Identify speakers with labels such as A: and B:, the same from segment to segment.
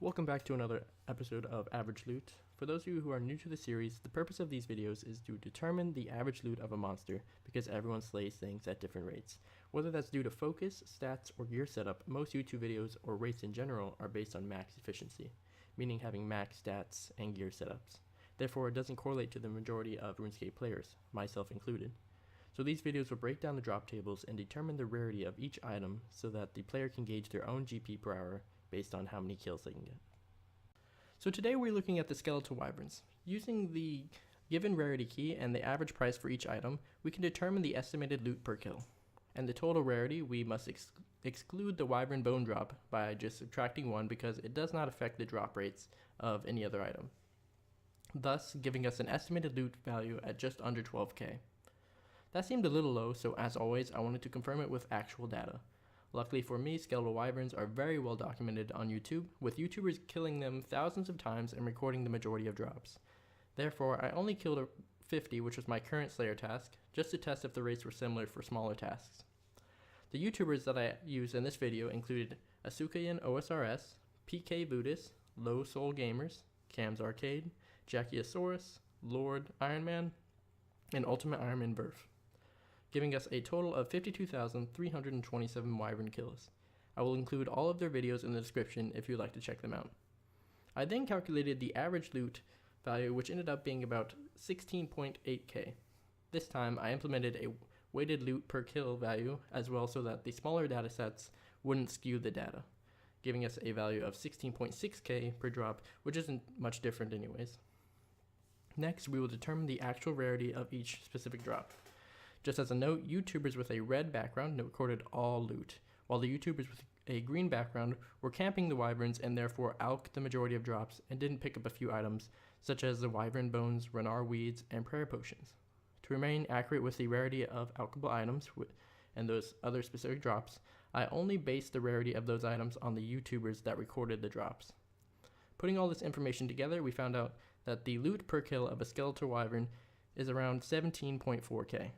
A: Welcome back to another episode of Average Loot. For those of you who are new to the series, the purpose of these videos is to determine the average loot of a monster because everyone slays things at different rates. Whether that's due to focus, stats, or gear setup, most YouTube videos or rates in general are based on max efficiency, meaning having max stats and gear setups. Therefore, it doesn't correlate to the majority of RuneScape players, myself included. So these videos will break down the drop tables and determine the rarity of each item so that the player can gauge their own GP per hour based on how many kills they can get. So today we're looking at the Skeletal Wyverns. Using the given rarity key and the average price for each item, we can determine the estimated loot per kill. And the total rarity, we must exclude the Wyvern bone drop by just subtracting 1 because it does not affect the drop rates of any other item, thus giving us an estimated loot value at just under 12k. That seemed a little low, so as always, I wanted to confirm it with actual data. Luckily for me, Skeletal Wyverns are very well documented on YouTube, with YouTubers killing them thousands of times and recording the majority of drops. Therefore, I only killed a 50, which was my current Slayer task, just to test if the rates were similar for smaller tasks. The YouTubers that I used in this video included Asukayan OSRS, PK Buddhist, Low Soul Gamers, Cam's Arcade, Jackiosaurus, Lord Ironman, and Ultimate Ironman Verf, giving us a total of 52,327 Wyvern kills. I will include all of their videos in the description if you'd like to check them out. I then calculated the average loot value, which ended up being about 16.8k. This time I implemented a weighted loot per kill value as well so that the smaller data sets wouldn't skew the data, giving us a value of 16.6k per drop, which isn't much different anyways. Next, we will determine the actual rarity of each specific drop. Just as a note, YouTubers with a red background recorded all loot, while the YouTubers with a green background were camping the Wyverns and therefore alked the majority of drops and didn't pick up a few items, such as the Wyvern bones, Renar weeds, and prayer potions. To remain accurate with the rarity of alkable items and those other specific drops, I only based the rarity of those items on the YouTubers that recorded the drops. Putting all this information together, we found out that the loot per kill of a Skeletal Wyvern is around 17.4k.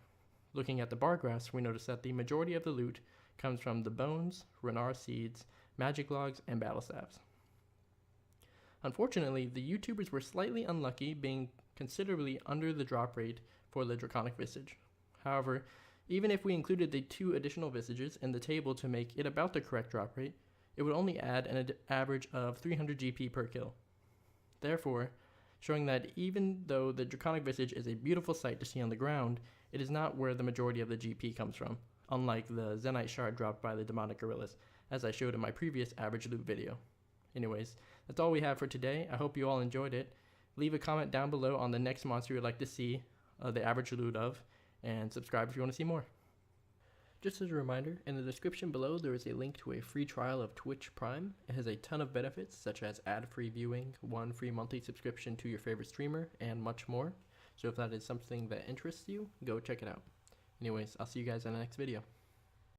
A: Looking at the bar graphs, we notice that the majority of the loot comes from the bones, Renar seeds, magic logs, and battle staves. Unfortunately, the YouTubers were slightly unlucky, being considerably under the drop rate for the Draconic Visage. However, even if we included the 2 additional visages in the table to make it about the correct drop rate, it would only add an average of 300 GP per kill. Therefore, showing that even though the Draconic Visage is a beautiful sight to see on the ground, it is not where the majority of the GP comes from, unlike the Zenite Shard dropped by the Demonic Gorillas, as I showed in my previous average loot video. Anyways, that's all we have for today. I hope you all enjoyed it. Leave a comment down below on the next monster you'd like to see the average loot of, and subscribe if you want to see more. Just as a reminder, in the description below there is a link to a free trial of Twitch Prime. It has a ton of benefits such as ad-free viewing, 1 free monthly subscription to your favorite streamer, and much more. So if that is something that interests you, go check it out. Anyways, I'll see you guys in the next video.